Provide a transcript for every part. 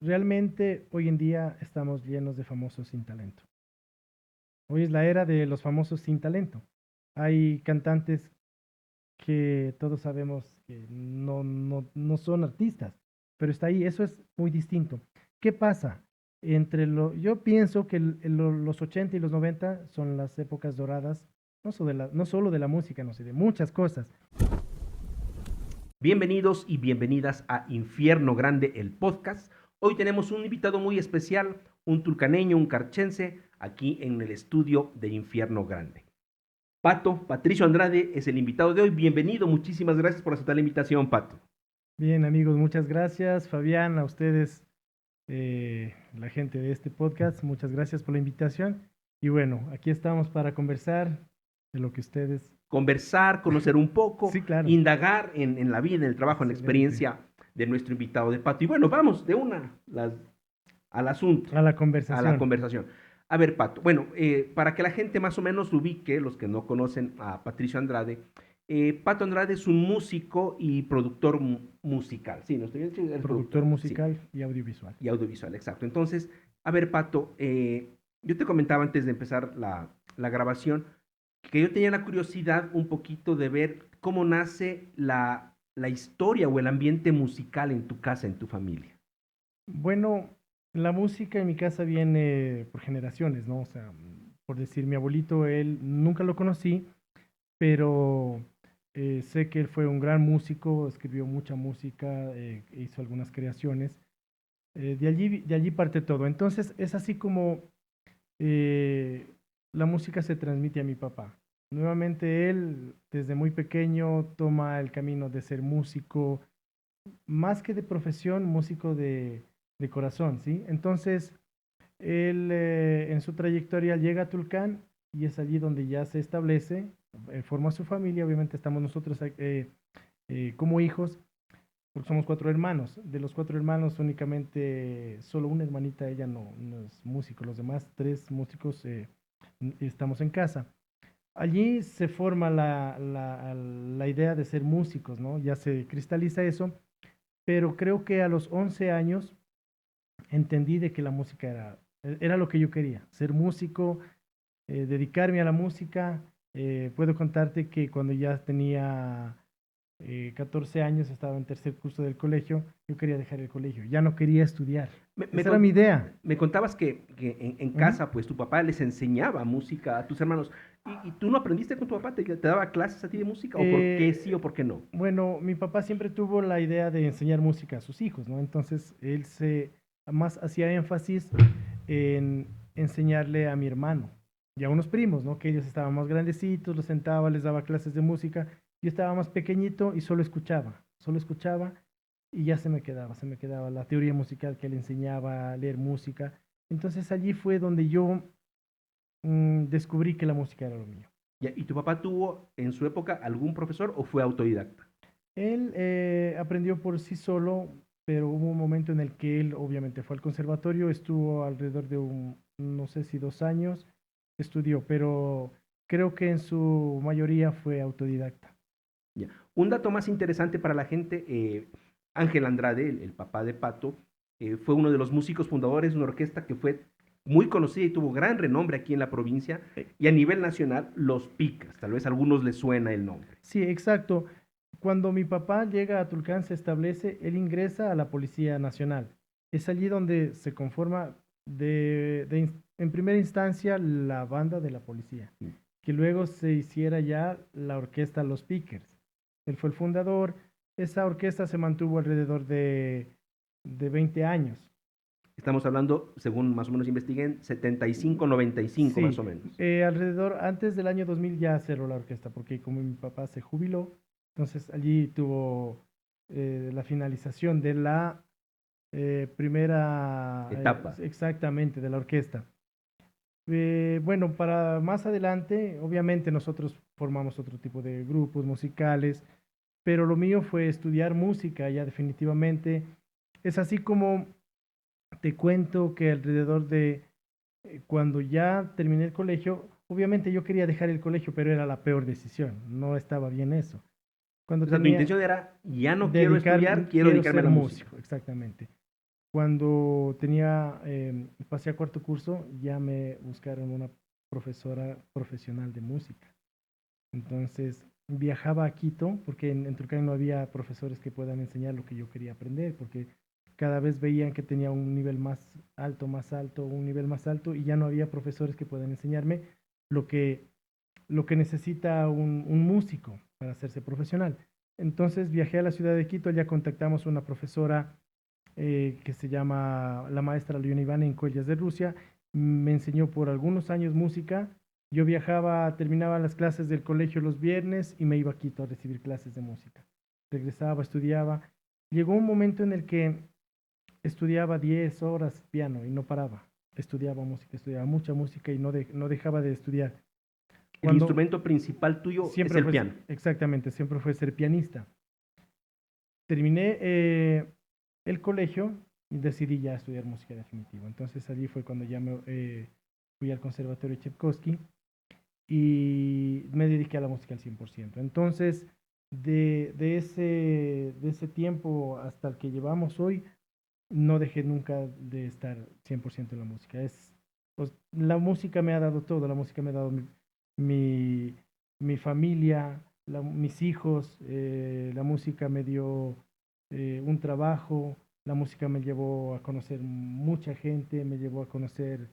realmente hoy en día estamos llenos de famosos sin talento. Hoy es la era de los famosos sin talento. Hay cantantes que todos sabemos que no son artistas, pero está ahí, eso es muy distinto. ¿Qué pasa? Yo pienso que los 80 y los 90 son las épocas doradas, no solo de la música, no sé, de muchas cosas. Bienvenidos y bienvenidas a Infierno Grande, el podcast. Hoy tenemos un invitado muy especial, un tulcaneño, un carchense, aquí en el estudio de Infierno Grande. Patricio Andrade es el invitado de hoy. Bienvenido, muchísimas gracias por aceptar la invitación, Pato. Bien, amigos, muchas gracias. Fabián, a ustedes, la gente de este podcast, muchas gracias por la invitación. Y bueno, aquí estamos para conversar de lo que ustedes... Conversar, conocer un poco, Sí, claro, indagar en la vida, en el trabajo, en la excelente. experiencia de nuestro invitado de Pato. Y bueno, vamos de al asunto, A la a la conversación. conversación. A ver, Pato, bueno, para que la gente más o menos ubique, los que no conocen a Patricio Andrade, Pato Andrade es un músico y productor musical. Sí, no estoy bien, sí, eres Productor productor, sí, musical y audiovisual. y audiovisual, exacto. Entonces, a ver, Pato, yo te comentaba antes de empezar la grabación que yo tenía la curiosidad un poquito de ver cómo nace la historia o el ambiente musical en tu casa, en tu familia. Bueno, la música en mi casa viene por generaciones, ¿no? O sea, por decir, mi abuelito, él nunca lo conocí, pero sé que él fue un gran músico, escribió mucha música, hizo algunas creaciones. De allí parte todo. Entonces, es así como eh, la música se transmite a mi papá. Nuevamente, él desde muy pequeño toma el camino de ser músico, más que de profesión, músico de corazón, ¿sí? Entonces, él en su trayectoria llega a Tulcán y es allí donde ya se establece, forma su familia, obviamente estamos nosotros como hijos, porque somos cuatro hermanos. De los cuatro hermanos, únicamente solo una hermanita, ella no es músico, los demás tres músicos estamos en casa. Allí se forma la idea de ser músicos, ¿no? Ya se cristaliza eso, pero creo que a los 11 años entendí de que la música era lo que yo quería, ser músico, dedicarme a la música. Puedo contarte que cuando ya tenía 14 años, estaba en tercer curso del colegio, yo quería dejar el colegio, ya no quería estudiar. Me, me, Esa era mi idea. me contabas que en Ujú. casa, pues tu papá les enseñaba música a tus hermanos. ¿Y tú no aprendiste con tu papá? ¿Te daba clases a ti de música? ¿O por qué sí o Eh, por qué no? bueno, mi papá siempre tuvo la idea de enseñar música a sus hijos, ¿no? Entonces, él más hacía énfasis en enseñarle a mi hermano y a unos primos, ¿no? Que ellos estaban más grandecitos, los sentaba, les daba clases de música. Yo estaba más pequeñito y solo escuchaba y ya se me quedaba la teoría musical que él enseñaba a leer música. Entonces allí fue donde yo descubrí que la música era lo mío. ¿Y tu papá tuvo en su época algún profesor o fue autodidacta? Él aprendió por sí solo, pero hubo un momento en el que él obviamente fue al conservatorio, estuvo alrededor de no sé si 2 años, estudió, pero creo que en su mayoría fue autodidacta. Ya. Un dato más interesante para la gente, Ángel Andrade, el papá de Pato, fue uno de los músicos fundadores de una orquesta que fue muy conocida y tuvo gran renombre aquí en la provincia Eh, y a nivel nacional, Los Picas. Tal vez a algunos les suena el nombre. sí, exacto. Cuando mi papá llega a Tulcán, se establece, él ingresa a la Policía Nacional. Es allí donde se conforma en primera instancia la banda de la policía, que luego se hiciera ya la orquesta Los Pickers. Él fue el fundador. Esa orquesta se mantuvo alrededor de 20 años. Estamos hablando, según más o menos investiguen, 75, 95 más Sí, o menos. antes del año 2000 ya cerró la orquesta, porque como mi papá se jubiló, entonces allí tuvo la finalización de la primera, Etapa. exactamente, de la orquesta. Bueno, para más adelante, obviamente nosotros formamos otro tipo de grupos musicales, pero lo mío fue estudiar música ya definitivamente. Es así como te cuento que alrededor de cuando ya terminé el colegio, obviamente yo quería dejar el colegio, pero era la peor decisión, no estaba bien eso. Cuando O sea, tu tenía intención era, ya no quiero dedicar, estudiar, quiero quiero dedicarme a ser la música. músico, exactamente. Cuando pasé a cuarto curso, ya me buscaron una profesora profesional de música. Entonces viajaba a Quito, porque en Turcán no había profesores que puedan enseñar lo que yo quería aprender, porque cada vez veían que tenía un nivel más alto, un nivel más alto, y ya no había profesores que puedan enseñarme lo que, lo que necesita un músico para hacerse profesional. Entonces viajé a la ciudad de Quito, ya contactamos a una profesora que se llama la maestra Leona Ivana en Cuellas de Rusia. Me enseñó por algunos años música. Yo viajaba, terminaba las clases del colegio los viernes y me iba a Quito a recibir clases de música. Regresaba, estudiaba. Llegó un momento en el que estudiaba 10 horas piano y no paraba. Estudiaba música, estudiaba mucha música y no dejaba de estudiar. El Cuando instrumento principal tuyo es siempre el fue, piano. exactamente, siempre fue ser pianista. Terminé el colegio y decidí ya estudiar música definitiva. Entonces allí fue cuando ya fui al Conservatorio Tchaikovsky y me dediqué a la música al 100%. Entonces, de ese tiempo hasta el que llevamos hoy, no dejé nunca de estar 100% en la música. Pues, la música me ha dado todo, la música me ha dado mi, mi familia, mis hijos, la música me dio un trabajo, la música me llevó a conocer mucha gente, me llevó a conocer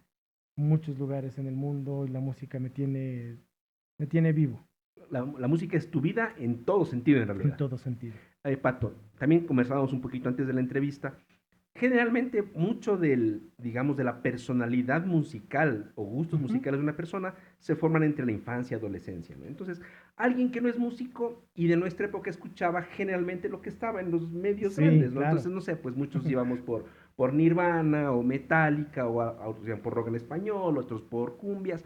muchos lugares en el mundo y la música me tiene vivo La música es tu vida en todo sentido, en en realidad. todo sentido. Pato, también conversábamos un poquito antes de la entrevista. Generalmente, mucho digamos, de la personalidad musical o gustos Ujú. musicales de una persona se forman entre la infancia y adolescencia, ¿no? Entonces, alguien que no es músico y de nuestra época escuchaba generalmente lo que estaba en los medios Sí, grandes, ¿no? claro. Entonces, no sé, pues muchos íbamos por Nirvana o Metallica o otros iban por rock en español, otros por cumbias.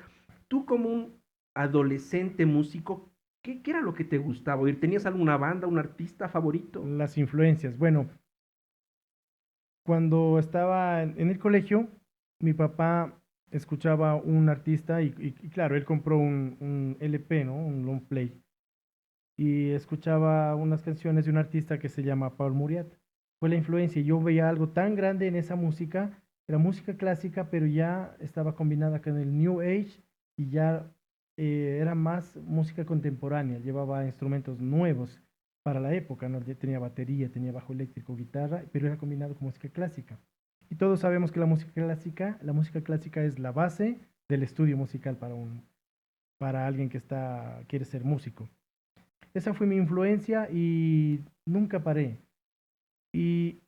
Tú como un adolescente músico, ¿qué era lo que te gustaba oír? ¿Tenías alguna banda, un artista favorito? Las influencias. Bueno, cuando estaba en el colegio, mi papá escuchaba un artista y claro, él compró un LP, ¿no? Un long play. Y escuchaba unas canciones de un artista que se llama Paul Muriat. Fue la influencia. Yo veía algo tan grande en esa música. Era música clásica, pero ya estaba combinada con el New Age y ya era más música contemporánea. Llevaba instrumentos nuevos para la época, ¿no? Ya tenía batería, tenía bajo eléctrico, guitarra, pero era combinado con música clásica. Y todos sabemos que la música clásica es la base del estudio musical para alguien que quiere ser músico. Esa fue mi influencia y nunca paré. Y,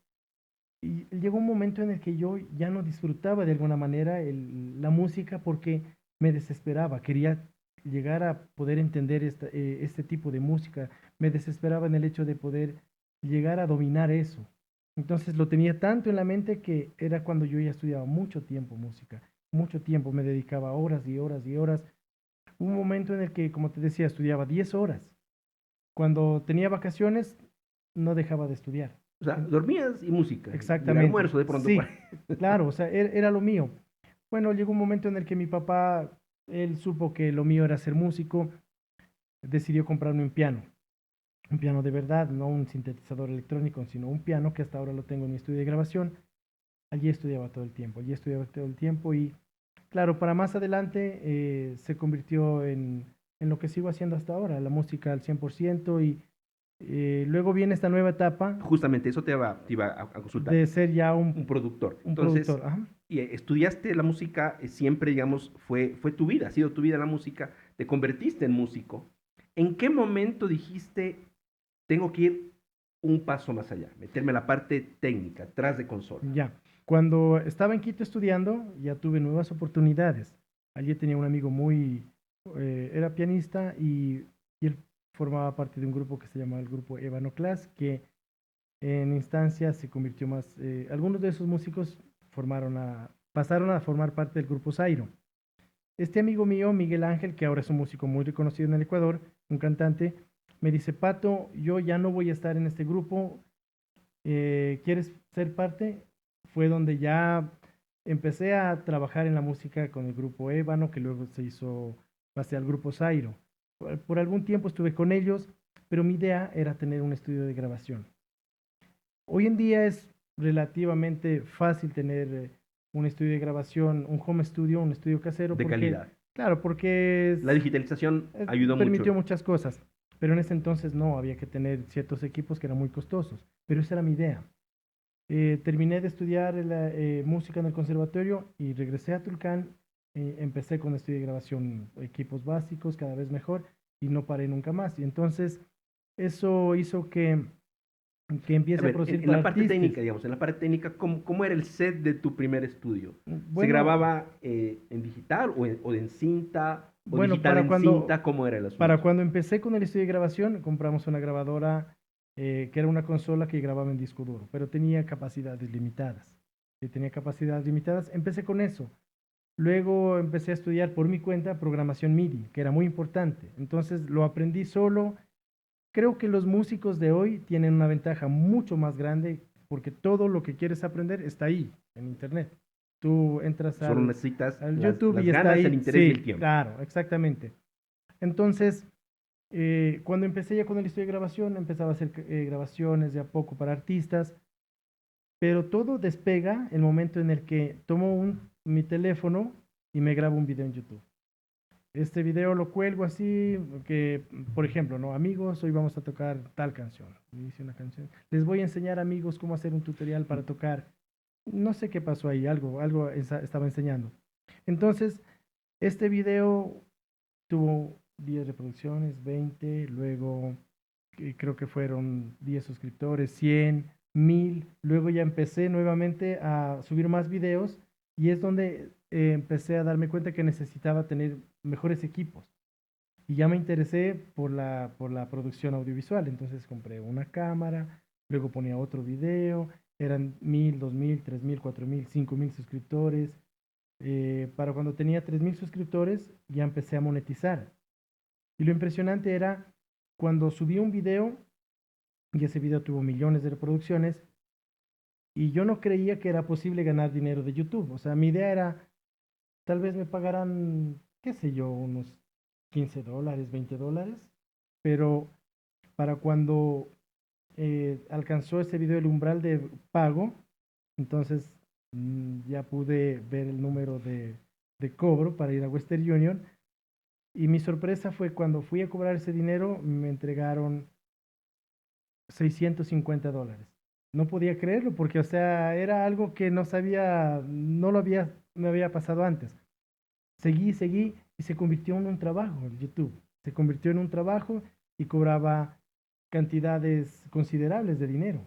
y llegó un momento en el que yo ya no disfrutaba de alguna manera la música porque me desesperaba. Quería llegar a poder entender este tipo de música. Me desesperaba en el hecho de poder llegar a dominar eso. Entonces lo tenía tanto en la mente que era cuando yo ya estudiaba mucho tiempo música. Mucho tiempo, me dedicaba horas y horas y horas. Hubo un momento en el que, como te decía, estudiaba 10 horas. Cuando tenía vacaciones, no dejaba de estudiar. O sea, En- dormías y música, y el Exactamente. almuerzo de pronto por Sí, ahí. claro, o sea, era lo mío. Bueno, llegó un momento en el que mi papá, él supo que lo mío era ser músico, decidió comprarme un piano de verdad, no un sintetizador electrónico, sino un piano que hasta ahora lo tengo en mi estudio de grabación. Allí estudiaba todo el tiempo y claro, para más adelante se convirtió en lo que sigo haciendo hasta ahora, la música al 100% y luego viene esta nueva etapa Justamente eso te iba a consultar. de ser ya Un productor. un Entonces, productor. Ajá. y estudiaste la música, siempre, digamos, fue tu vida, ha sido tu vida la música, te convertiste en músico. ¿En qué momento dijiste, tengo que ir un paso más allá, meterme a la parte técnica, tras de consola? Ya, cuando estaba en Quito estudiando, ya tuve nuevas oportunidades. Allí tenía un amigo era pianista y él formaba parte de un grupo que se llamaba el grupo Ébano Class, que en instancia se convirtió más, algunos de esos músicos pasaron a formar parte del grupo Zairo. Este amigo mío, Miguel Ángel, que ahora es un músico muy reconocido en el Ecuador, un cantante, me dice, Pato, yo ya no voy a estar en este grupo, ¿quieres ser parte? Fue donde ya empecé a trabajar en la música con el grupo Ébano, que luego pasé al grupo Zairo. Por algún tiempo estuve con ellos, pero mi idea era tener un estudio de grabación. Hoy en día es relativamente fácil tener un estudio de grabación, un home studio, un estudio casero, De porque, calidad. claro, porque La digitalización ayudó permitió mucho. muchas cosas, pero en ese entonces no, había que tener ciertos equipos que eran muy costosos, pero esa era mi idea. Terminé de estudiar música en el conservatorio y regresé a Tulcán. Empecé con estudio de grabación, equipos básicos, cada vez mejor, y no paré nunca más. Y entonces eso hizo que A empiece a ver, producir en para la parte artistas. técnica, digamos, en la parte técnica, ¿cómo era el set de tu primer estudio? ¿Se Bueno, grababa en digital o en cinta o bueno, digital en cinta? ¿Cómo era el para asunto? cuando empecé con el estudio de grabación, compramos una grabadora que era una consola que grababa en disco duro, pero tenía capacidades limitadas. Tenía capacidades limitadas. Empecé con eso. Luego empecé a estudiar por mi cuenta programación MIDI, que era muy importante. Entonces lo aprendí solo. Creo que los músicos de hoy tienen una ventaja mucho más grande porque todo lo que quieres aprender está ahí, en Internet. Tú entras Solo necesitas al YouTube las y está ganas, el ahí. interés y el Sí, tiempo. claro, exactamente. Entonces, cuando empecé ya con el estudio de grabación, empezaba a hacer grabaciones de a poco para artistas, pero todo despega el momento en el que tomo mi teléfono y me grabo un video en YouTube. Este video lo cuelgo así, que, por ejemplo, ¿no? Amigos, hoy vamos a tocar tal canción. Hice una canción. Les voy a enseñar, amigos, cómo hacer un tutorial para tocar. No sé qué pasó ahí, algo estaba enseñando. Entonces, este video tuvo 10 reproducciones, 20, luego creo que fueron 10 suscriptores, 100, 1000. Luego ya empecé nuevamente a subir más videos y es donde empecé a darme cuenta que necesitaba tener mejores equipos. Y ya me interesé por la producción audiovisual. Entonces compré una cámara, luego ponía otro video, eran 1000, 2000, 3000, 4000, 5000 suscriptores. Para cuando tenía 3000 suscriptores ya empecé a monetizar. Y lo impresionante era cuando subí un video, y ese video tuvo millones de reproducciones, y yo no creía que era posible ganar dinero de YouTube. O sea, mi idea era, tal vez me pagaran, qué sé yo, unos $15, $20, pero para cuando alcanzó ese video el umbral de pago, entonces ya pude ver el número de cobro para ir a Western Union. Y mi sorpresa fue cuando fui a cobrar ese dinero, me entregaron $650. No podía creerlo porque, o sea, era algo que no sabía, no lo había, me había pasado antes. Seguí y se convirtió en un trabajo el YouTube. Se convirtió en un trabajo y cobraba cantidades considerables de dinero.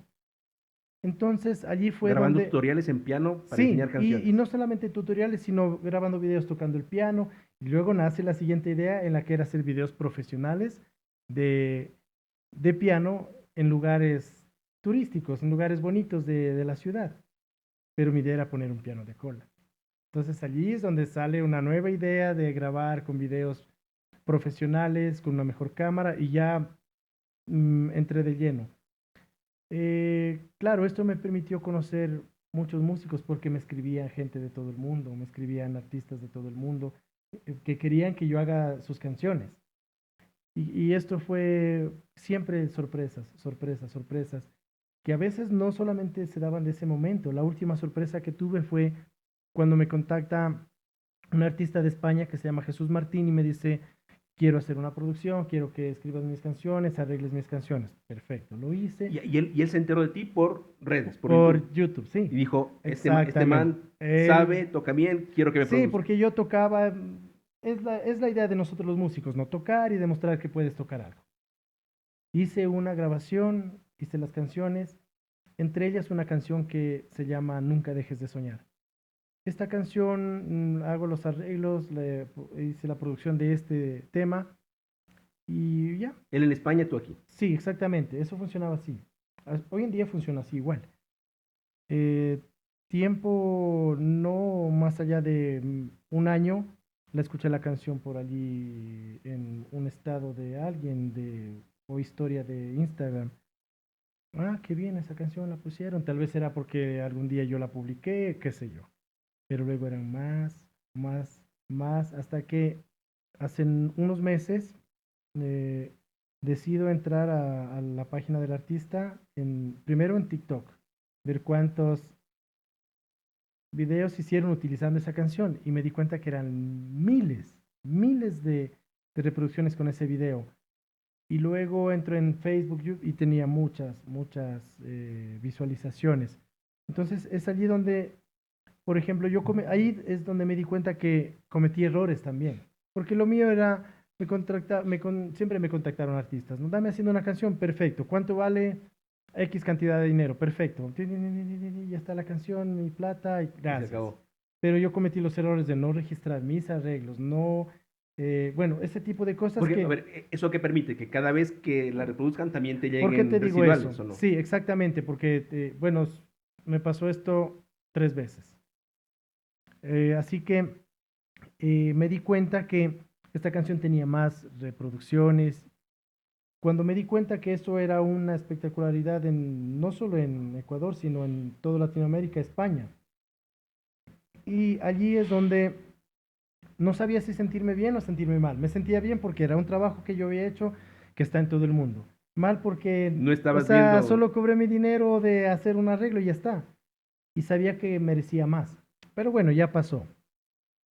Entonces allí fue Grabando donde, tutoriales en piano para sí, enseñar y canciones. no solamente tutoriales, sino grabando videos tocando el piano. Y luego nace la siguiente idea en la que era hacer videos profesionales de, de piano en lugares turísticos, en lugares bonitos de la ciudad. Pero mi idea era poner un piano de cola. Entonces allí es donde sale una nueva idea de grabar con videos profesionales, con una mejor cámara y ya entré de lleno. Claro, esto me permitió conocer muchos músicos porque me escribían gente de todo el mundo, me escribían artistas de todo el mundo que querían que yo haga sus canciones. Y esto fue siempre sorpresas, sorpresas, sorpresas, que a veces no solamente se daban de ese momento. La última sorpresa que tuve fue cuando me contacta un artista de España que se llama Jesús Martín y me dice, quiero hacer una producción, quiero que escribas mis canciones, arregles mis canciones. Perfecto, lo hice Y él se enteró de ti por redes, por YouTube. por YouTube, sí, Y dijo, este exactamente. man sabe, Él, toca bien, quiero que me sí, produzca. porque yo tocaba, es la idea de nosotros los músicos, ¿no? Tocar y demostrar que puedes tocar algo. Hice una grabación, hice las canciones, entre ellas una canción que se llama Nunca dejes de soñar. Esta canción, hago los arreglos, hice la producción de este tema y ya. Él en España, tú aquí. Sí, exactamente, eso funcionaba así. Hoy en día funciona así igual. Eh, Tiempo no más allá de un año, la escuché la canción por allí en un estado de alguien o historia de Instagram. Ah, qué bien, esa canción la pusieron. Tal vez era porque algún día yo la publiqué, qué sé yo. Pero luego eran más, más, más, hasta que hace unos meses eh, decido entrar a la página del artista, primero en TikTok. ver cuántos videos hicieron utilizando esa canción y me di cuenta que eran miles de reproducciones con ese video. Y luego entro en Facebook y tenía muchas visualizaciones. Entonces es allí donde, por ejemplo, ahí es donde me di cuenta que cometí errores también. Porque lo mío era, siempre me contactaron artistas, ¿no? Dame haciendo una canción, perfecto. ¿Cuánto vale? X cantidad de dinero, perfecto. Ya está la canción, mi plata, y Y se gracias. acabó. Pero yo cometí los errores de no registrar mis arreglos, no, bueno, ese tipo de cosas Porque, a que, ver, ¿eso qué permite? Que cada vez que la reproduzcan también te ¿por qué te lleguen digo eso? residuales, ¿o no? Sí, exactamente, porque, bueno, me pasó esto 3 veces. Así que me di cuenta que esta canción tenía más reproducciones. Cuando me di cuenta que eso era una espectacularidad no solo en Ecuador, sino en toda Latinoamérica, España. Y allí es donde no sabía si sentirme bien o sentirme mal. Me sentía bien porque era un trabajo que yo había hecho que está en todo el mundo. Mal porque, No o estabas sea, viendo solo cobré mi dinero de hacer un arreglo y ya está. Y sabía que merecía más. Pero bueno, ya pasó.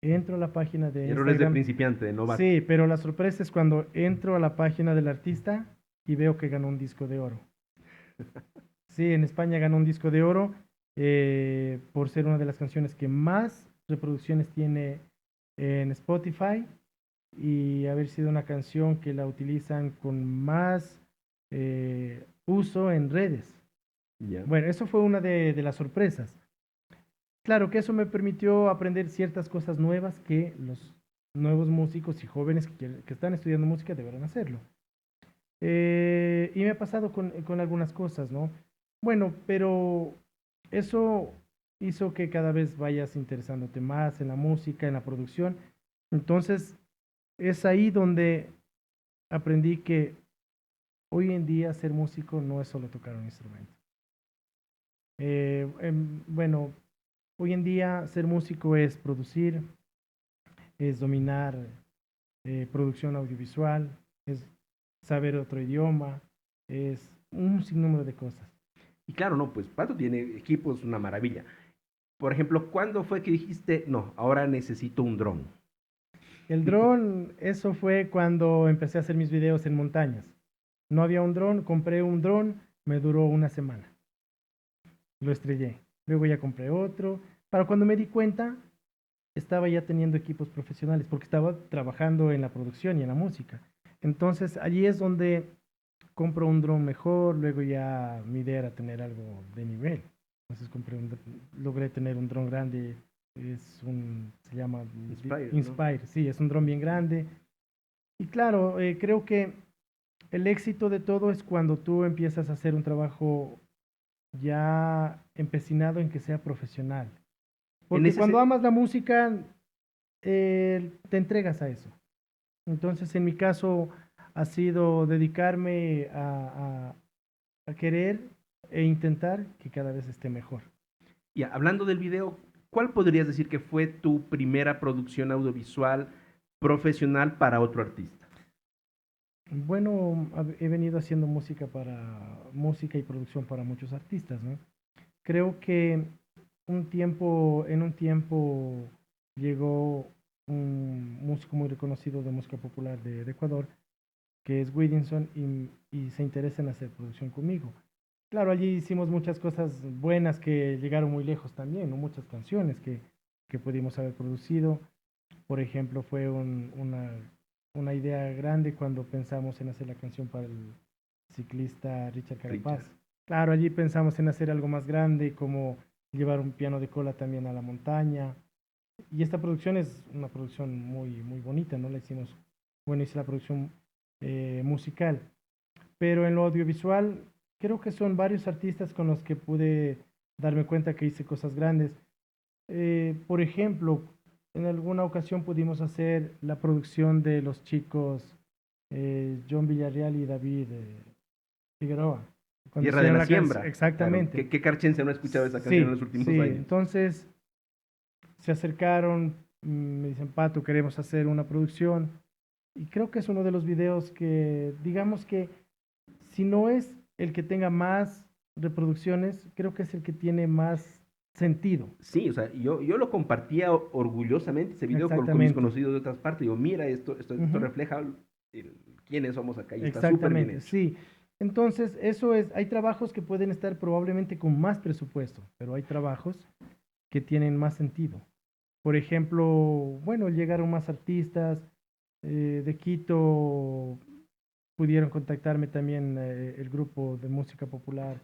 Entro a la página de errores de Instagram. principiante, de novato. Sí, pero la sorpresa es cuando entro a la página del artista y veo que ganó un disco de oro. Sí, en España ganó un disco de oro por ser una de las canciones que más reproducciones tiene en Spotify y haber sido una canción que la utilizan con más uso en redes. Ya. Bueno, eso fue una de las sorpresas. Claro que eso me permitió aprender ciertas cosas nuevas que los nuevos músicos y jóvenes que están estudiando música deberán hacerlo. Y me ha pasado con algunas cosas, ¿no? Bueno, pero eso hizo que cada vez vayas interesándote más en la música, en la producción. Entonces, es ahí donde aprendí que hoy en día ser músico no es solo tocar un instrumento. Bueno, hoy en día ser músico es producir, es dominar producción audiovisual, es saber otro idioma, es un sinnúmero de cosas. Y claro, no, pues Pato tiene equipos, una maravilla. Por ejemplo, ¿cuándo fue que dijiste, no, ahora necesito un dron? El dron, eso fue cuando empecé a hacer mis videos en montañas. No había un dron, compré un dron, me duró una semana. Lo estrellé. Luego ya compré otro. Para cuando me di cuenta, estaba ya teniendo equipos profesionales porque estaba trabajando en la producción y en la música. Entonces allí es donde compro un dron mejor, luego ya mi idea era tener algo de nivel. Entonces logré tener un dron grande, se llama Inspire, ¿no? Inspire, sí, es un dron bien grande. Y claro, creo que el éxito de todo es cuando tú empiezas a hacer un trabajo ya empecinado en que sea profesional. En Porque ese, cuando amas la música, te entregas a eso. Entonces, en mi caso, ha sido dedicarme a querer e intentar que cada vez esté mejor. y hablando del video, ¿cuál podrías decir que fue tu primera producción audiovisual profesional para otro artista? Bueno, he venido haciendo música y producción para muchos artistas, ¿no? Creo que en un tiempo llegó un músico muy reconocido de música popular de Ecuador, que es Widinson, y se interesa en hacer producción conmigo. Claro, allí hicimos muchas cosas buenas que llegaron muy lejos también, ¿no? Muchas canciones que pudimos haber producido. Por ejemplo, fue una idea grande cuando pensamos en hacer la canción para el ciclista Richard Carapaz. Richard. Claro, allí pensamos en hacer algo más grande, como llevar un piano de cola también a la montaña. Y esta producción es una producción muy bonita, ¿no? La hicimos, bueno, hice la producción musical. Pero en lo audiovisual, creo que son varios artistas con los que pude darme cuenta que hice cosas grandes. Por ejemplo, en alguna ocasión pudimos hacer la producción de los chicos John Villarreal y David Figueroa. Cuando Tierra de hicieron la la canción, Siembra. Claro, exactamente. ¿qué carchense no ha escuchado esa canción en Sí, los últimos sí. años? Entonces se acercaron, me dicen, Pato, queremos hacer una producción. Y creo que es uno de los videos que, digamos que, si no es el que tenga más reproducciones, creo que es el que tiene más sentido. Sí, o sea, yo lo compartía orgullosamente ese video con mis Exactamente. conocidos de otras partes. Digo, mira, esto Ujú. refleja quiénes somos acá y está súper bien Exactamente, hecho. sí. Entonces, eso es, hay trabajos que pueden estar probablemente con más presupuesto, pero hay trabajos que tienen más sentido. Por ejemplo, bueno, llegaron más artistas, de Quito pudieron contactarme también el grupo de música popular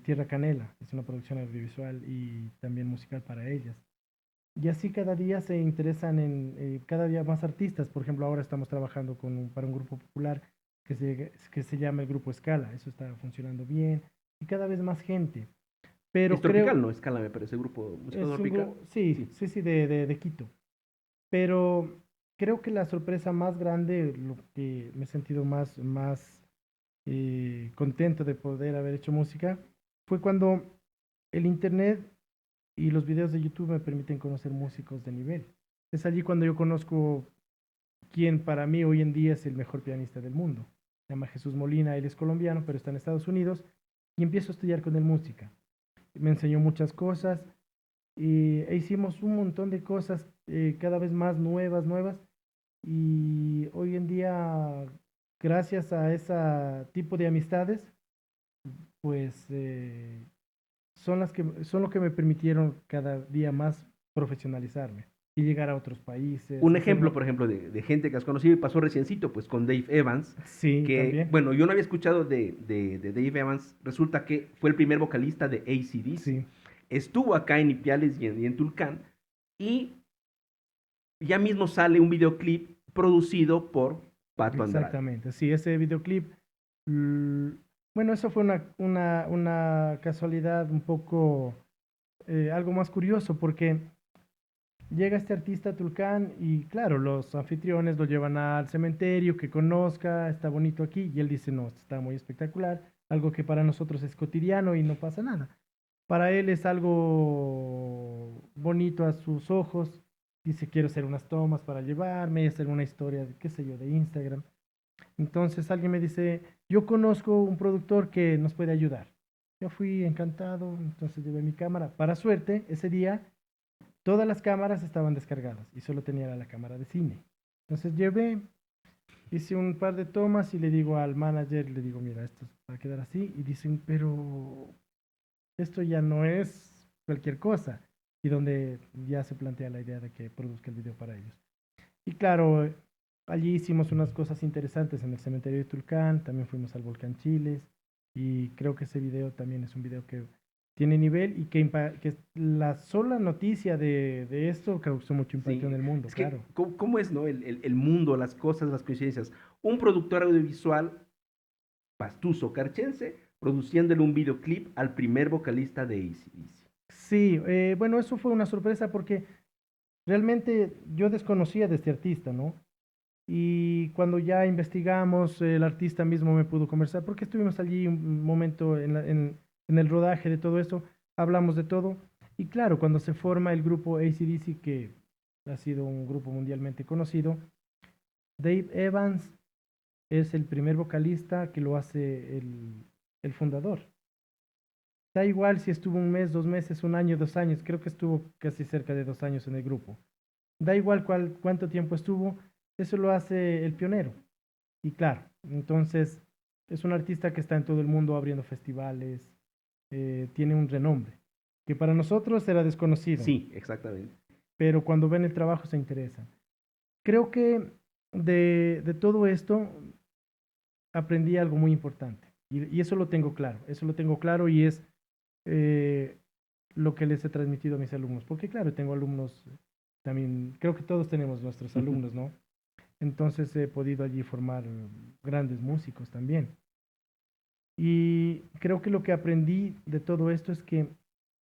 Tierra Canela, es una producción audiovisual y también musical para ellas. Y así cada día se interesan en cada día más artistas. Por ejemplo, ahora estamos trabajando para un grupo popular que se llama el Grupo Escala. Eso está funcionando bien y cada vez más gente. Es Pero tropical, creo, ¿no? Escala, me parece, grupo de música es un tropical. grupo, sí, Sí. sí, sí, de Quito. Pero creo que la sorpresa más grande, lo que me he sentido más contento de poder haber hecho música, fue cuando el internet y los videos de YouTube me permiten conocer músicos de nivel. Es allí cuando yo conozco quien para mí hoy en día es el mejor pianista del mundo. Se llama Jesús Molina, él es colombiano, pero está en Estados Unidos, y empiezo a estudiar con él música. Me enseñó muchas cosas e hicimos un montón de cosas cada vez más nuevas, y hoy en día, gracias a ese tipo de amistades, pues son lo que me permitieron cada día más profesionalizarme y llegar a otros países, Un hacer ejemplo, por ejemplo, de gente que has conocido y pasó reciencito, pues con Dave Evans, sí, que, también, bueno, yo no había escuchado de Dave Evans, resulta que fue el primer vocalista de AC/DC. sí, Estuvo acá en Ipiales y en Tulcán, y ya mismo sale un videoclip producido por Pato Andrade. exactamente. Sí, ese videoclip, mm, bueno, eso fue una casualidad un poco, algo más curioso, porque llega este artista a Tulcán y claro, los anfitriones lo llevan al cementerio, que conozca, está bonito aquí, y él dice, no, esto está muy espectacular, algo que para nosotros es cotidiano y no pasa nada. Para él es algo bonito a sus ojos, dice, quiero hacer unas tomas para llevarme, hacer una historia, qué sé yo, de Instagram. Entonces alguien me dice, yo conozco un productor que nos puede ayudar. Yo fui encantado, entonces llevé mi cámara. Para suerte, ese día todas las cámaras estaban descargadas y solo tenía la cámara de cine. Entonces llevé, hice un par de tomas y le digo al manager, le digo, mira, esto va a quedar así. Y dicen, pero esto ya no es cualquier cosa. Y donde ya se plantea la idea de que produzca el video para ellos. Y claro, allí hicimos unas cosas interesantes en el cementerio de Tulcán, también fuimos al volcán Chiles y creo que ese video también es un video que tiene nivel y que la sola noticia de esto causó mucho impacto en Sí, el mundo, es que, claro. ¿cómo es, no? El mundo, las cosas, las coincidencias. Un productor audiovisual pastuso carchense produciéndole un videoclip al primer vocalista de AC/DC. Sí, bueno, eso fue una sorpresa porque realmente yo desconocía de este artista, ¿no? Y cuando ya investigamos, el artista mismo me pudo conversar, porque estuvimos allí un momento en el rodaje de todo esto, hablamos de todo. Y claro, cuando se forma el grupo AC/DC, que ha sido un grupo mundialmente conocido, Dave Evans es el primer vocalista que lo hace el fundador. Da igual si estuvo un mes, 2 meses, un año, 2 años, creo que estuvo casi cerca de 2 años en el grupo. Da igual cuánto tiempo estuvo, eso lo hace el pionero. Y claro, entonces es un artista que está en todo el mundo abriendo festivales, tiene un renombre, que para nosotros era desconocido, Sí, exactamente. pero cuando ven el trabajo se interesan. Creo que de todo esto aprendí algo muy importante y eso lo tengo claro y es eh, lo que les he transmitido a mis alumnos, porque claro, tengo alumnos también, creo que todos tenemos nuestros alumnos, ¿no? Entonces he podido allí formar grandes músicos también. Y creo que lo que aprendí de todo esto es que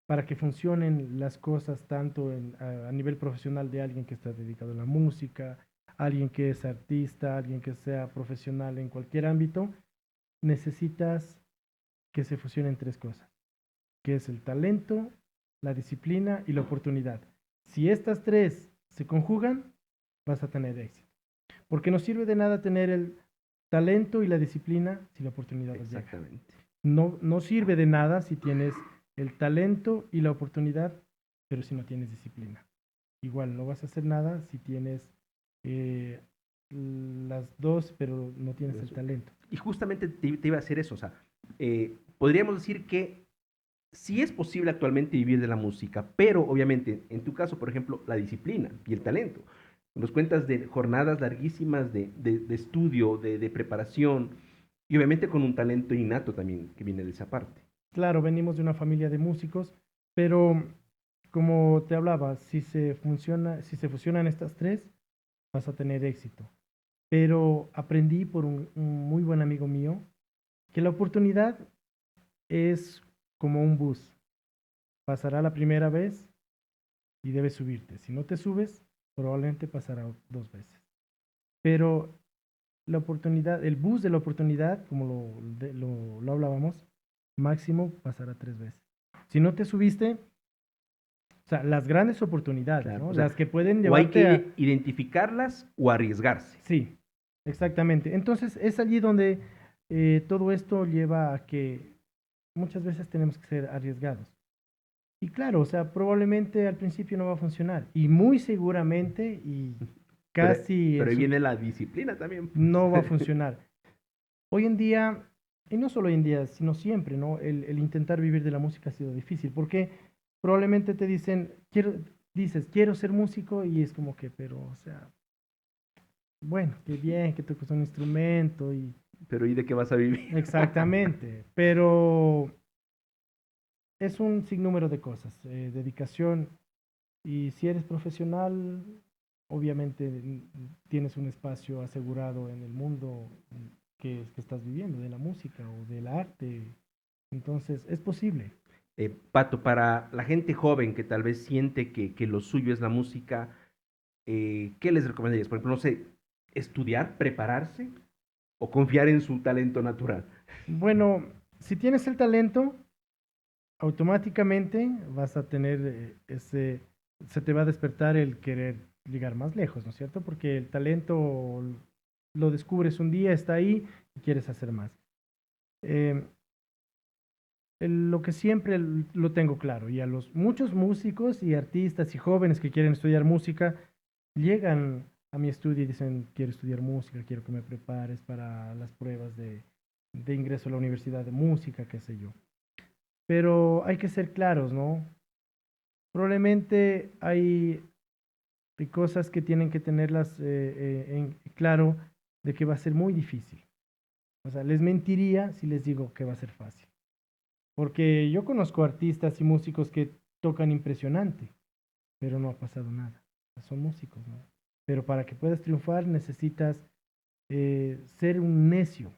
para que funcionen las cosas tanto a nivel profesional de alguien que está dedicado a la música, alguien que es artista, alguien que sea profesional en cualquier ámbito, necesitas que se fusionen tres cosas, que es el talento, la disciplina y la oportunidad. Si estas tres se conjugan, vas a tener éxito. Porque no sirve de nada tener el talento y la disciplina si la oportunidad no llega. Exactamente. No sirve de nada si tienes el talento y la oportunidad, pero si no tienes disciplina. Igual, no vas a hacer nada si tienes eh, las dos, pero no tienes el talento. Y justamente te iba a decir eso, o sea, podríamos decir que sí es posible actualmente vivir de la música, pero obviamente, en tu caso, por ejemplo, la disciplina y el talento. Nos cuentas de jornadas larguísimas de estudio, de preparación, y obviamente con un talento innato también que viene de esa parte. Claro, venimos de una familia de músicos, pero como te hablaba, si se fusionan estas tres, vas a tener éxito. Pero aprendí por un muy buen amigo mío que la oportunidad es como un bus. Pasará la primera vez y debes subirte. Si no te subes, probablemente pasará dos veces. Pero la oportunidad, el bus de la oportunidad, como lo hablábamos, máximo pasará tres veces. Si no te subiste, o sea, las grandes oportunidades, Claro, ¿no? o sea, Las que pueden o hay llevarte a... que identificarlas o arriesgarse. Sí, exactamente. Entonces es allí donde todo esto lleva a que muchas veces tenemos que ser arriesgados. Y claro, o sea, probablemente al principio no va a funcionar. Y muy seguramente y Pero, casi pero ahí viene la disciplina también, no va a pues. funcionar. Hoy en día, y no solo hoy en día, sino siempre, ¿no? El intentar vivir de la música ha sido difícil, porque probablemente te dicen, dices, quiero ser músico, y es como que, pero, o sea, bueno, qué bien que toques un instrumento, y Pero ¿y de qué vas a vivir? exactamente, pero es un sinnúmero de cosas, dedicación, y si eres profesional, obviamente tienes un espacio asegurado en el mundo que estás viviendo, de la música o del arte. Entonces, es posible. Pato, para la gente joven que tal vez siente que lo suyo es la música, ¿qué les recomendarías? Por ejemplo, no sé, estudiar, prepararse o confiar en su talento natural. Bueno, si tienes el talento, automáticamente vas a tener se te va a despertar el querer llegar más lejos, ¿no es cierto? Porque el talento lo descubres un día, está ahí y quieres hacer más. Eh, lo que siempre lo tengo claro, y a los muchos músicos y artistas y jóvenes que quieren estudiar música, llegan a mi estudio y dicen, quiero estudiar música, quiero que me prepares para las pruebas de ingreso a la universidad de música, qué sé yo. Pero hay que ser claros, ¿no? Probablemente hay cosas que tienen que tenerlas en claro de que va a ser muy difícil. O sea, les mentiría si les digo que va a ser fácil. Porque yo conozco artistas y músicos que tocan impresionante, pero no ha pasado nada. Son músicos, ¿no? Pero para que puedas triunfar necesitas ser un necio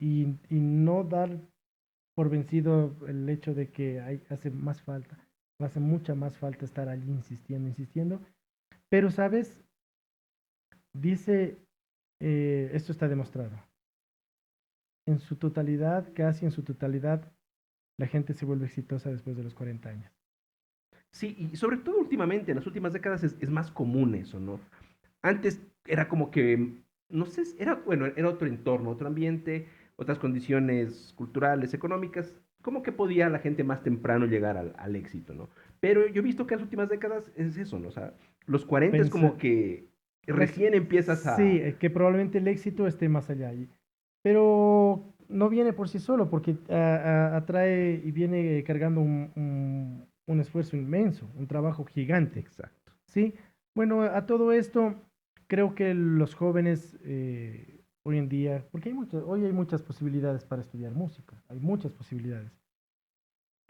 y no dar por vencido el hecho de que hace más falta, hace mucha más falta estar allí insistiendo, insistiendo. Pero, ¿sabes? Dice, esto está demostrado. En su totalidad, casi en su totalidad, la gente se vuelve exitosa después de los 40 años. Sí, y sobre todo últimamente, en las últimas décadas es más común eso, ¿no? Antes era como que, no sé, era, bueno, era otro entorno, otro ambiente, otras condiciones culturales, económicas, como que podía la gente más temprano llegar al éxito, ¿no? Pero yo he visto que en las últimas décadas es eso, ¿no? O sea, los 40 es Pensa- como que recién empiezas sí, a... que probablemente el éxito esté más allá. Pero no viene por sí solo, porque atrae y viene cargando un esfuerzo inmenso, un trabajo gigante. Exacto. ¿Sí? Bueno, a todo esto, creo que los jóvenes hoy en día, porque hoy hay muchas posibilidades para estudiar música, hay muchas posibilidades.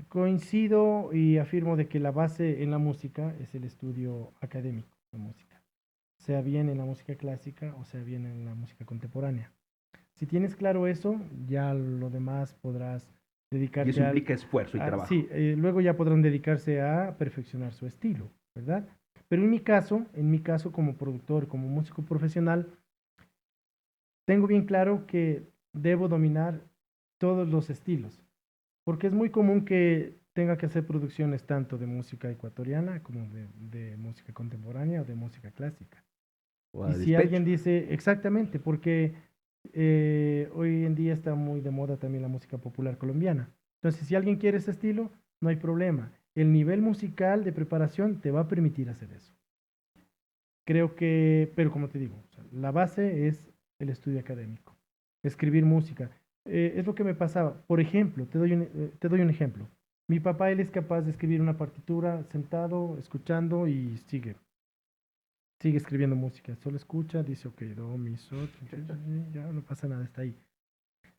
Coincido y afirmo de que la base en la música es el estudio académico de música, sea bien en la música clásica o sea bien en la música contemporánea. Si tienes claro eso, ya lo demás podrás Y eso dedicarte implica esfuerzo y trabajo. sí, luego ya podrán dedicarse a perfeccionar su estilo, ¿verdad? Pero en mi caso como productor, como músico profesional, tengo bien claro que debo dominar todos los estilos, porque es muy común que tenga que hacer producciones tanto de música ecuatoriana como de música contemporánea o de música clásica. O Y a si despecho. alguien dice, exactamente, porque Hoy en día está muy de moda también la música popular colombiana. Entonces, si alguien quiere ese estilo, no hay problema. El nivel musical de preparación te va a permitir hacer eso. Creo que, pero como te digo, o sea, la base es el estudio académico, escribir música. Es lo que me pasaba. Por ejemplo, te doy un ejemplo. Mi papá, él es capaz de escribir una partitura sentado, escuchando y sigue escribiendo música. Solo escucha, dice, ok, do, mi, sol, ya no pasa nada, está ahí.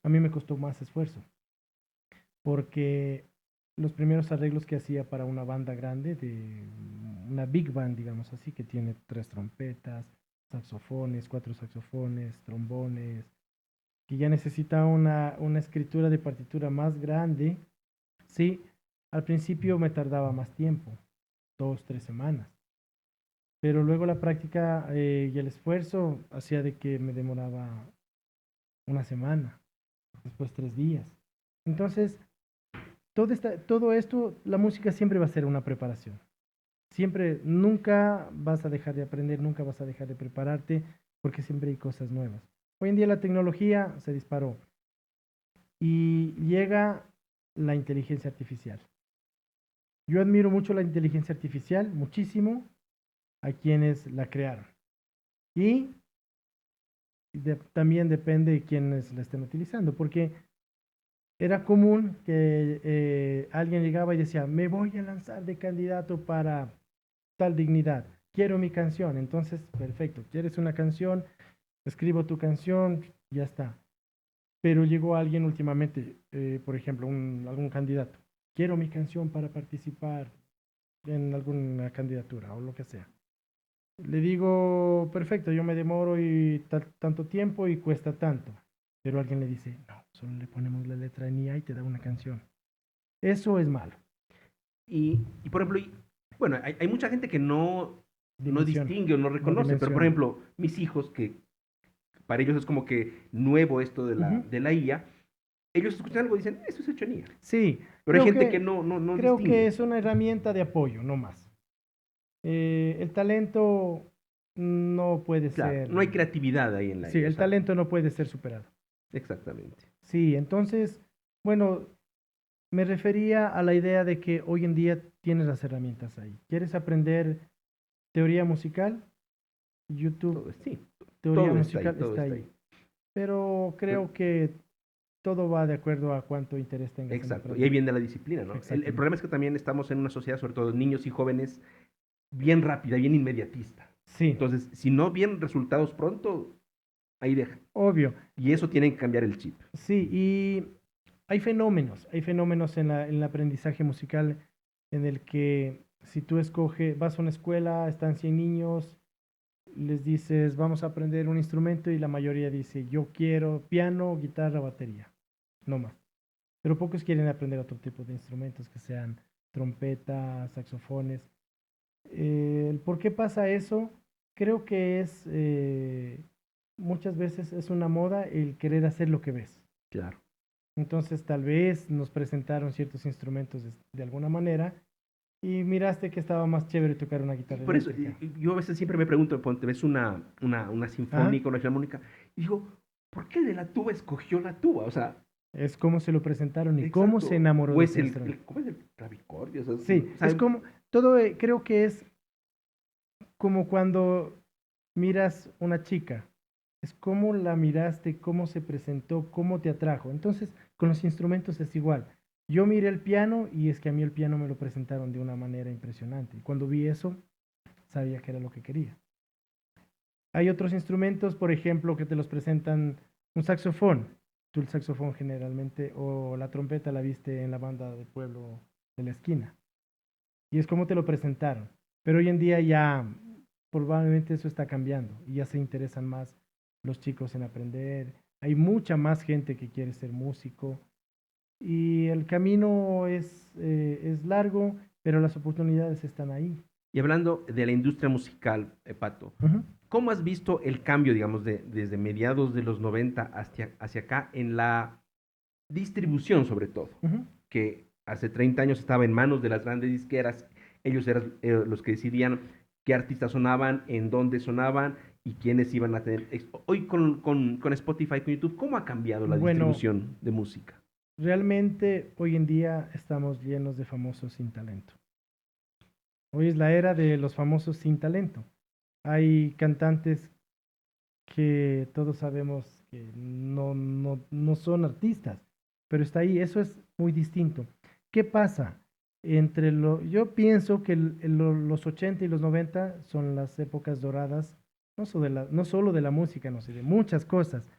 A mí me costó más esfuerzo, porque los primeros arreglos que hacía para una banda grande, de una big band, digamos así, que tiene 3 trompetas, saxofones, 4 saxofones, trombones, que ya necesita una escritura de partitura más grande, sí, al principio me tardaba más tiempo, 2, 3 semanas, pero luego la práctica y el esfuerzo hacía de que me demoraba una semana, después 3 días. Entonces, todo esto, la música siempre va a ser una preparación. Siempre, nunca vas a dejar de aprender, nunca vas a dejar de prepararte, porque siempre hay cosas nuevas. Hoy en día la tecnología se disparó y llega la inteligencia artificial. Yo admiro mucho la inteligencia artificial, muchísimo, a quienes la crearon. Y también depende de quienes la estén utilizando, porque era común que alguien llegaba y decía, me voy a lanzar de candidato para tal dignidad, quiero mi canción. Entonces, perfecto, quieres una canción, escribo tu canción, ya está. Pero llegó alguien últimamente, por ejemplo, algún candidato, quiero mi canción para participar en alguna candidatura o lo que sea. Le digo, perfecto, yo me demoro y tanto tiempo y cuesta tanto. Pero alguien le dice, no, solo le ponemos la letra en IA y te da una canción. Eso es malo. Por ejemplo, bueno, hay mucha gente que no Dimensiona, distingue o no no reconoce, pero por dimensiona. ejemplo, mis hijos, que para ellos es como que nuevo esto de Ujú. de la IA, ellos escuchan algo y dicen, eso es hecho en IA. Sí, Pero hay gente que no creo que distingue. es una herramienta de apoyo, no más. El talento no puede Claro, ser, no hay creatividad ahí en la sí, IA, o el sea, talento no puede ser superado. exactamente. Sí, entonces, bueno, me refería a la idea de que hoy en día tienes las herramientas ahí. ¿Quieres aprender teoría musical? YouTube, Sí, teoría todo está ahí, musical todo está está ahí. ahí. Pero Pero, creo que todo va de acuerdo a cuánto interés tengas en exacto, y ahí aprender. viene la disciplina, ¿no? El Exactamente. problema es que también estamos en una sociedad, sobre todo niños y jóvenes, bien rápida, bien inmediatista. Sí, Entonces, si no vienen resultados pronto, ahí deja. obvio. Y eso tiene que cambiar el chip. Sí, y hay fenómenos en el aprendizaje musical en el que si tú escoges, vas a una escuela, están 100 niños, les dices, vamos a aprender un instrumento y la mayoría dice, yo quiero piano, guitarra, batería, no más. Pero pocos quieren aprender otro tipo de instrumentos que sean trompetas, saxofones. ¿El por qué pasa eso? Creo que muchas veces es una moda el querer hacer lo que ves. Claro. Entonces tal vez nos presentaron ciertos instrumentos de alguna manera y miraste que estaba más chévere tocar una Y guitarra por eso, eléctrica. yo a veces siempre me pregunto, ponte, ves una Ajá. sinfónica, una filarmónica, y digo, ¿por qué de la tuba escogió la tuba? O sea, Es cómo se lo presentaron y cómo se exacto. enamoró O de es ese instrumento. ¿cómo es el clavicordio? Sí, O es sea, como, todo creo que es como cuando miras una chica, es cómo la miraste, cómo se presentó, cómo te atrajo. Entonces, con los instrumentos es igual. Yo miré el piano y es que a mí el piano me lo presentaron de una manera impresionante. Y cuando vi eso, sabía que era lo que quería. Hay otros instrumentos, por ejemplo, que te los presentan un saxofón. Tú el saxofón generalmente o la trompeta la viste en la banda del pueblo de la esquina. Y es como te lo presentaron. Pero hoy en día ya probablemente eso está cambiando y ya se interesan más los chicos en aprender. Hay mucha más gente que quiere ser músico y el camino es largo, pero las oportunidades están ahí. y hablando de la industria musical, Pato, Ujú, ¿cómo has visto el cambio, digamos, desde mediados de los 90 hacia acá en la distribución, sobre todo? ujú. Que hace 30 años estaba en manos de las grandes disqueras, ellos eran los que decidían qué artistas sonaban, en dónde sonaban y quiénes iban a tener. Hoy con Spotify, con YouTube, ¿cómo ha cambiado la Bueno, distribución de música? realmente hoy en día estamos llenos de famosos sin talento. Hoy es la era de los famosos sin talento. Hay cantantes que todos sabemos que no son artistas, pero está ahí, eso es muy distinto. ¿Qué pasa? Yo pienso que los 80 y los 90 son las épocas doradas, no solo de la música, no sé, de muchas cosas,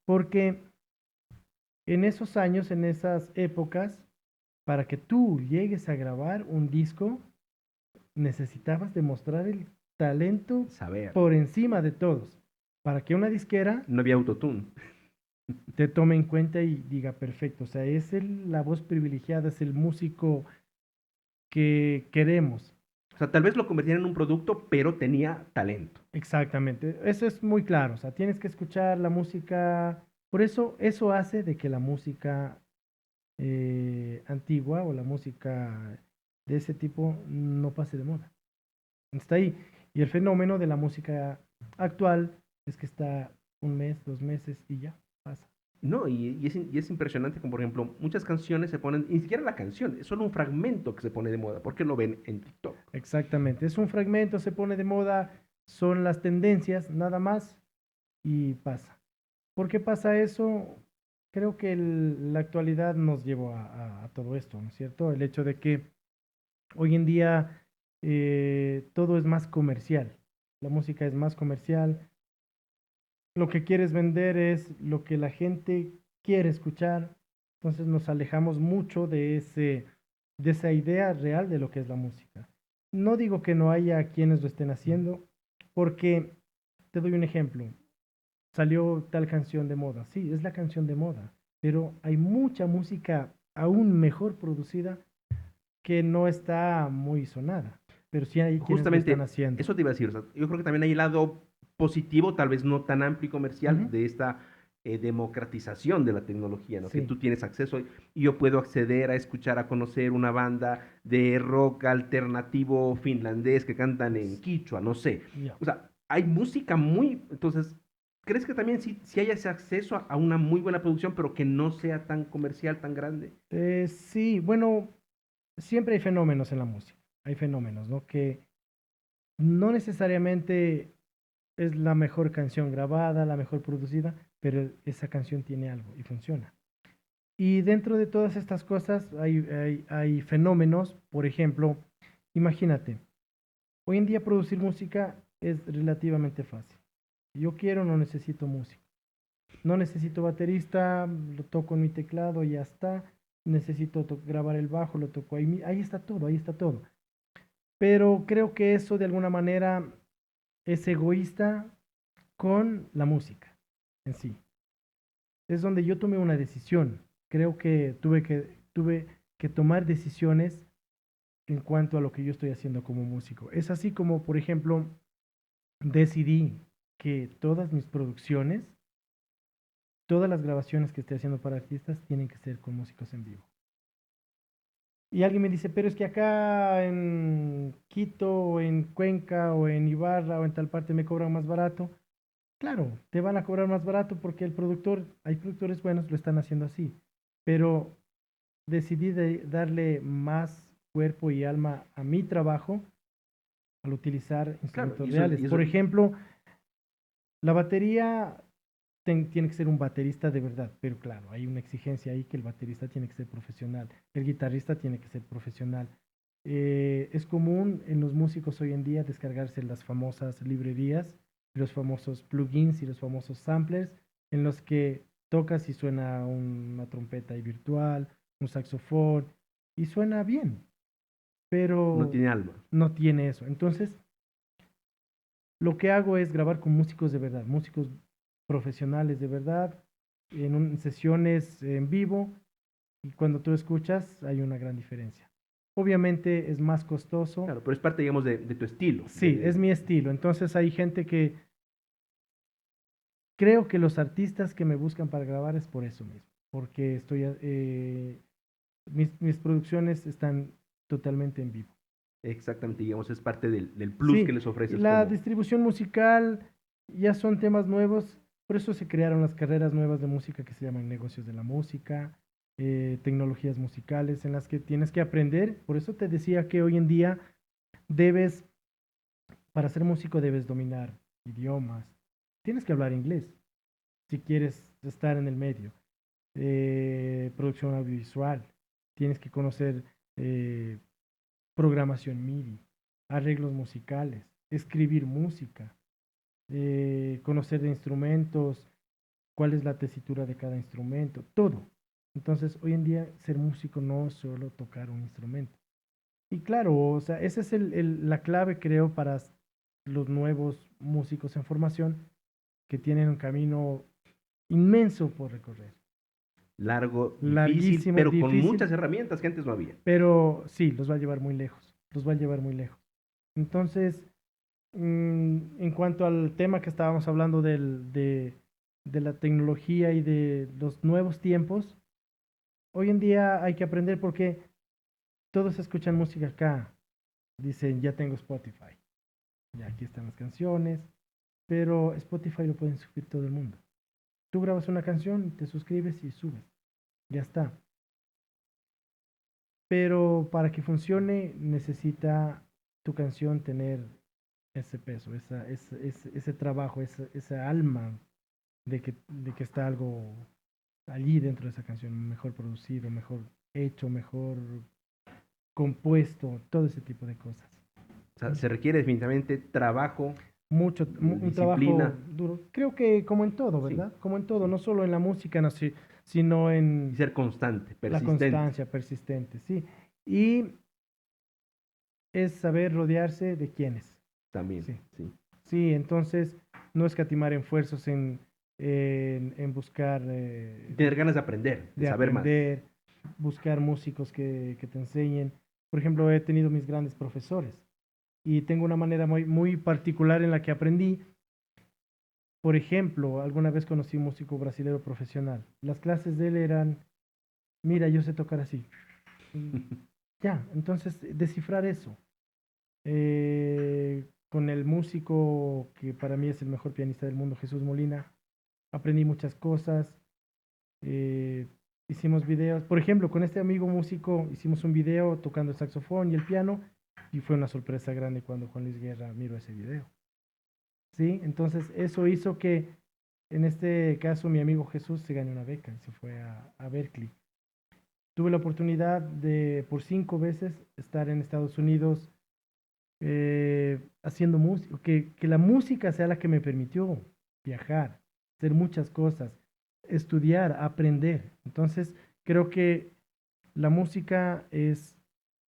porque en esos años, en esas épocas, para que tú llegues a grabar un disco, necesitabas demostrar el talento Saber. por encima de todos, para que una disquera No había autotune. te tome en cuenta y diga, perfecto, o sea, la voz privilegiada, es el músico que queremos. O sea, tal vez lo convertían en un producto, pero tenía talento. Exactamente, eso es muy claro, o sea, tienes que escuchar la música, por eso hace de que la música antigua o la música de ese tipo no pase de moda. Está ahí. Y el fenómeno de la música actual es que está un mes, 2 meses y ya pasa. No, y es impresionante como, por ejemplo, muchas canciones se ponen, ni siquiera la canción, es solo un fragmento que se pone de moda, porque lo ven en TikTok. Exactamente. Es un fragmento, se pone de moda, son las tendencias, nada más, y pasa. ¿Por qué pasa eso? Creo que la actualidad nos llevó a todo esto, ¿no es cierto? El hecho de que hoy en día todo es más comercial. La música es más comercial. Lo que quieres vender es lo que la gente quiere escuchar. Entonces nos alejamos mucho de esa idea real de lo que es la música. No digo que no haya quienes lo estén haciendo, porque te doy un ejemplo. Salió tal canción de moda. Sí, es la canción de moda, pero hay mucha música aún mejor producida que no está muy sonada, pero sí hay quienes lo están Justamente, haciendo. eso te iba a decir, o sea, yo creo que también hay el lado positivo, tal vez no tan amplio y comercial, Ujú. de esta democratización de la tecnología, ¿no? Que Sí, tú tienes acceso y yo puedo acceder a escuchar, a conocer una banda de rock alternativo finlandés que cantan en quichua, no sé. ya. O sea, hay música muy... Entonces, ¿crees que también si hay ese acceso a una muy buena producción, pero que no sea tan comercial, tan grande? Sí, bueno, siempre hay fenómenos en la música. Hay fenómenos, ¿no? Que no necesariamente es la mejor canción grabada, la mejor producida, pero esa canción tiene algo y funciona. Y dentro de todas estas cosas hay fenómenos, por ejemplo, imagínate, hoy en día producir música es relativamente fácil. Si yo quiero, no necesito música. No necesito baterista, lo toco en mi teclado y ya está. Necesito grabar el bajo, lo toco ahí. Ahí está todo, ahí está todo. Pero creo que eso de alguna manera es egoísta con la música en sí. Es donde yo tomé una decisión. Creo que tuve que tomar decisiones en cuanto a lo que yo estoy haciendo como músico. Es así como, por ejemplo, decidí que todas mis producciones, todas las grabaciones que estoy haciendo para artistas tienen que ser con músicos en vivo. Y alguien me dice, pero es que acá en Quito, o en Cuenca, o en Ibarra, o en tal parte me cobran más barato. Claro, te van a cobrar más barato porque hay productores buenos, lo están haciendo así. Pero decidí darle más cuerpo y alma a mi trabajo al utilizar Claro, instrumentos reales. Por ejemplo, la batería tiene que ser un baterista de verdad, pero claro, hay una exigencia ahí que el baterista tiene que ser profesional, el guitarrista tiene que ser profesional. Es común en los músicos hoy en día descargarse las famosas librerías, los famosos plugins y los famosos samplers en los que tocas y suena una trompeta ahí virtual, un saxofón y suena bien, no pero tiene alma. no tiene eso. Entonces, lo que hago es grabar con músicos de verdad, músicos profesionales de verdad, en sesiones en vivo, y cuando tú escuchas hay una gran diferencia. Obviamente es más costoso. Claro, pero es parte, digamos, de tu estilo. Sí, es mi estilo. Entonces hay gente que creo que los artistas que me buscan para grabar es por eso mismo, porque mis producciones están totalmente en vivo. Exactamente, digamos, es parte del plus Sí, que les ofreces la como... distribución musical ya son temas nuevos, por eso se crearon las carreras nuevas de música que se llaman negocios de la música, tecnologías musicales en las que tienes que aprender. Por eso te decía que hoy en día debes, para ser músico debes dominar idiomas, tienes que hablar inglés si quieres estar en el medio. Producción audiovisual, tienes que conocer eh, programación MIDI, arreglos musicales, escribir música, conocer de instrumentos, cuál es la tesitura de cada instrumento, todo. Entonces, hoy en día ser músico no es solo tocar un instrumento. Y claro, o sea, esa es la clave, creo, para los nuevos músicos en formación que tienen un camino inmenso por recorrer. Largo, difícil, Larguísimo, pero con muchas difícil, herramientas que antes no había. pero sí, los va a llevar muy lejos, los va a llevar muy lejos. Entonces, en cuanto al tema que estábamos hablando de la tecnología y de los nuevos tiempos, hoy en día hay que aprender porque todos escuchan música acá. Dicen, ya tengo Spotify, ya aquí están las canciones, pero Spotify lo pueden subir todo el mundo. Tú grabas una canción, te suscribes y subes, ya está. Pero para que funcione necesita tu canción tener ese peso, ese trabajo, esa alma de que está algo allí dentro de esa canción, mejor producido, mejor hecho, mejor compuesto, todo ese tipo de cosas. O sea, se requiere definitivamente trabajo, Mucho, un trabajo disciplina, duro. Creo que como en todo, sí, ¿verdad? Como en todo, sí. no solo en la música, no, sino Y en ser constante, la persistente constancia persistente, sí. Y es saber rodearse de quienes, también, sí. sí. Sí, entonces no escatimar esfuerzos en buscar, Y tener ganas de de saber más. aprender, buscar músicos que te enseñen. Por ejemplo, he tenido mis grandes profesores y tengo una manera muy, muy particular en la que aprendí. Por ejemplo, alguna vez conocí un músico brasileño profesional. Las clases de él eran, mira, yo sé tocar así. Y ya, entonces descifrar eso. Con el músico que para mí es el mejor pianista del mundo, Jesús Molina, aprendí muchas cosas. eh, Hicimos videos. Por ejemplo, con este amigo músico hicimos un video tocando el saxofón y el piano y fue una sorpresa grande cuando Juan Luis Guerra miró ese video. ¿Sí? Entonces eso hizo que en este caso mi amigo Jesús se ganó una beca y se fue a Berkeley. Tuve la oportunidad de por 5 veces estar en Estados Unidos haciendo música, que la música sea la que me permitió viajar, hacer muchas cosas, estudiar, aprender. Entonces, creo que la música es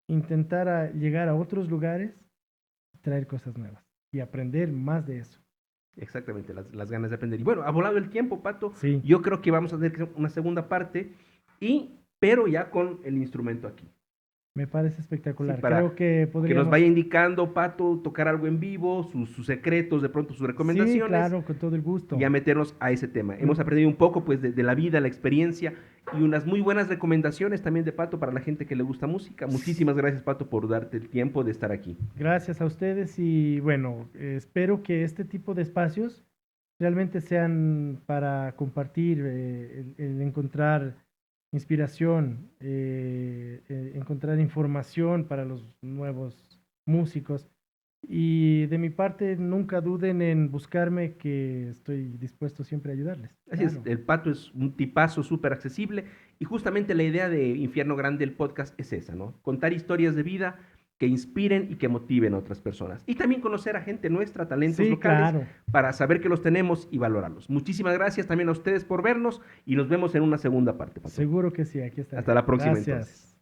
intentar llegar a otros lugares, traer cosas nuevas y aprender más de eso. Exactamente, las ganas de aprender. Y bueno, ha volado el tiempo, Pato. Sí, Yo creo que vamos a tener una segunda parte, pero ya con el instrumento aquí. me parece Sí, espectacular. Creo para que que nos vaya podríamos, indicando, Pato, tocar algo en vivo, sus secretos, de pronto sus sí, recomendaciones, claro, con todo el y gusto. ya meternos a ese tema. Hemos Mm, aprendido un poco pues de la vida, la experiencia y unas muy buenas recomendaciones también de Pato para la gente que le gusta música. Muchísimas gracias, Pato, por darte el tiempo de estar aquí. Gracias a ustedes y bueno, espero que este tipo de espacios realmente sean para compartir, el encontrar inspiración, encontrar información para los nuevos músicos. Y de mi parte, nunca duden en buscarme, que estoy dispuesto siempre a ayudarles. Así es, Claro. el Pato es un tipazo súper accesible y justamente la idea de Infierno Grande, el podcast, es esa, ¿no? Contar historias de vida que inspiren y que motiven a otras personas. Y también conocer a gente nuestra, talentos Sí, locales, claro. para saber que los tenemos y valorarlos. Muchísimas gracias también a ustedes por vernos y nos vemos en una segunda parte, Pato. Seguro que sí, aquí estaré. Hasta la próxima entonces. Gracias.